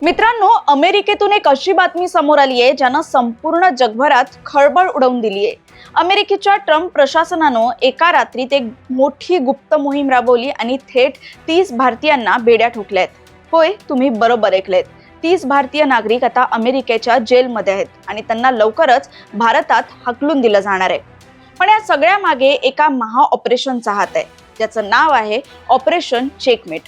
मित्रांनो, अमेरिकेतून एक अशी बातमी समोर आली आहे ज्यानं संपूर्ण जगभरात खळबळ उडवून दिली आहे। अमेरिकेच्या ट्रम्प प्रशासनानं एका रात्रीत एक मोठी गुप्त मोहीम राबवली आणि थेट 30 भारतीयांना बेड्या ठोकल्यात। होय, तुम्ही बरोबर ऐकलेत। 30 भारतीय नागरिक आता अमेरिकेच्या जेलमध्ये आहेत आणि त्यांना लवकरच भारतात हकलून दिलं जाणार आहे। पण या सगळ्या मागे एका महा ऑपरेशनचा हात आहे, ज्याचं नाव आहे ऑपरेशन चेकमेट।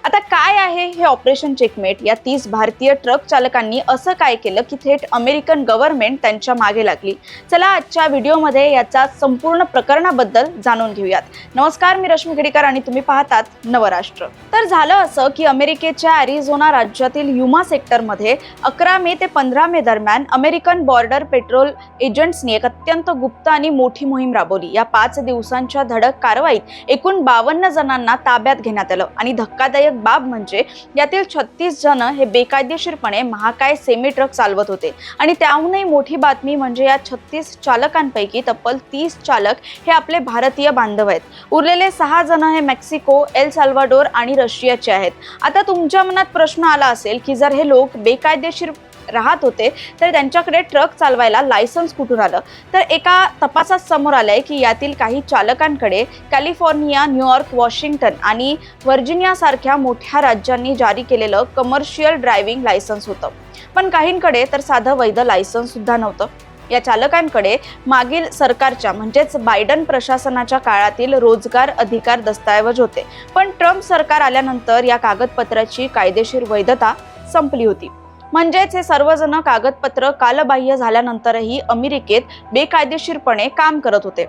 आता काय आहे हे ऑपरेशन चेकमेट? या 30 भारतीय ट्रक चालकांनी असं काय केलं की थेट अमेरिकन गव्हर्नमेंट त्यांच्या मागे लागली? चला आजच्या व्हिडिओमध्ये याचा संपूर्ण प्रकरणाबद्दल जाणून घेऊयात। नमस्कार, मी रश्मी गडीकर आणि तुम्ही पाहतात नवराष्ट्र। तर झालं असं की अमेरिकेच्या अरिझोना राज्यातील युमा सेक्टरमध्ये 11 मे ते 15 मे दरम्यान अमेरिकन बॉर्डर पेट्रोल एजंट्सनी एक अत्यंत गुप्त आणि मोठी मोहीम राबवली। या 5 दिवसांच्या धडक कारवाईत एकूण 52 जणांना ताब्यात घेण्यात आलं आणि धक्कादायक बाब म्हणजे यातील 36 जण हे बेकायदेशीरपणे महाकाय सेमी ट्रक चालवत होते आणि त्याहूनही मोठी बातमी म्हणजे या 36 चालकांपैकी तब्बल 30 चालक हे आपले भारतीय बांधव आहेत। उरलेले 6 जण हे मेक्सिको, एल साल्वाडोर आणि रशियाचे आहेत। आता तुमच्या मनात प्रश्न आला असेल की जर हे लोक बेकायदेशीर राहत होते तर त्यांच्याकडे ट्रक चालवायला लायसन्स कुठून आलं? तर एका तपासात समोर आलंय की यातील काही चालकांकडे कॅलिफोर्निया, न्यूयॉर्क, वॉशिंग्टन आणि व्हर्जिनिया सारख्या मोठ्या राज्यांनी जारी केलेलं कमर्शियल ड्रायव्हिंग लायसन्स होतं, पण काहींकडे तर साधं वैध लायसन्स सुद्धा नव्हतं। या चालकांकडे मागील सरकारच्या म्हणजेच बायडन प्रशासनाच्या काळातील रोजगार अधिकार दस्तऐवज होते, पण ट्रम्प सरकार आल्यानंतर या कागदपत्राची कायदेशीर वैधता संपली होती। म्हणजेच हे सर्वजण कागदपत्र कालबाह्य झाल्यानंतरही अमेरिकेत बेकायदेशीरपणे काम करत होते।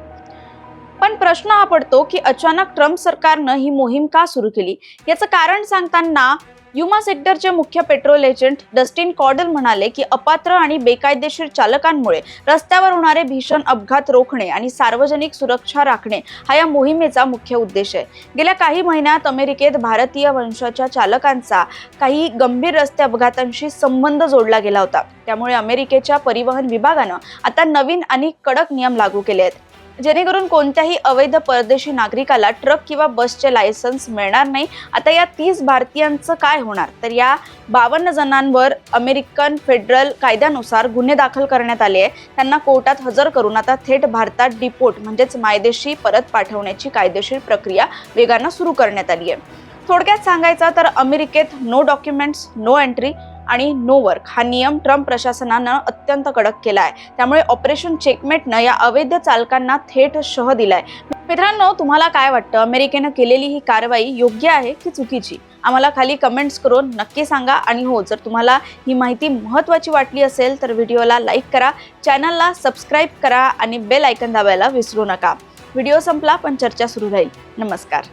पण प्रश्न हा पडतो की अचानक ट्रम्प सरकारनं ही मोहीम का सुरू केली? याचं कारण सांगताना युमा सेक्टरचे मुख्य पेट्रोल एजंट डस्टिन कॉर्डल म्हणाले की अपात्र आणि बेकायदेशीर चालकांमुळे रस्त्यावर होणारे भीषण अपघात रोखणे आणि सार्वजनिक सुरक्षा राखणे हा या मोहिमेचा मुख्य उद्देश आहे। गेल्या काही महिन्यात अमेरिकेत भारतीय वंशाच्या चालकांचा काही गंभीर रस्ते अपघातांशी संबंध जोडला गेला होता। त्यामुळे अमेरिकेच्या परिवहन विभागानं आता नवीन आणि कडक नियम लागू केले आहेत, जेणेकरून कोणत्याही अवैध परदेशी नागरिकाला ट्रक किंवा बसचे लायसन्स मिळणार नाही। आता या 30 भारतीयांचं काय होणार? तर या 52 जणांवर अमेरिकन फेडरल कायद्यानुसार गुन्हे दाखल करण्यात आले आहे। त्यांना कोर्टात हजर करून आता थेट भारतात डिपोर्ट म्हणजेच मायदेशी परत पाठवण्याची कायदेशीर प्रक्रिया वेगानं सुरू करण्यात आली आहे। थोडक्यात सांगायचं तर अमेरिकेत नो डॉक्युमेंट्स, नो एंट्री आणि नो वर्क हा नियम ट्रम्प प्रशासनानं अत्यंत कडक केला आहे। त्यामुळे ऑपरेशन चेकमेटनं या अवैध चालकांना थेट शह दिलाय। मित्रांनो, तुम्हाला काय वाटतं? अमेरिकेनं केलेली ही कारवाई योग्य आहे की चुकीची? आम्हाला खाली कमेंट्स करून नक्की सांगा। आणि हो, जर तुम्हाला ही माहिती महत्त्वाची वाटली असेल तर व्हिडिओला लाईक करा, चॅनलला सबस्क्राईब करा आणि बेल आयकॉन दाबायला विसरू नका। व्हिडिओ संपला पण चर्चा सुरू राहील। नमस्कार।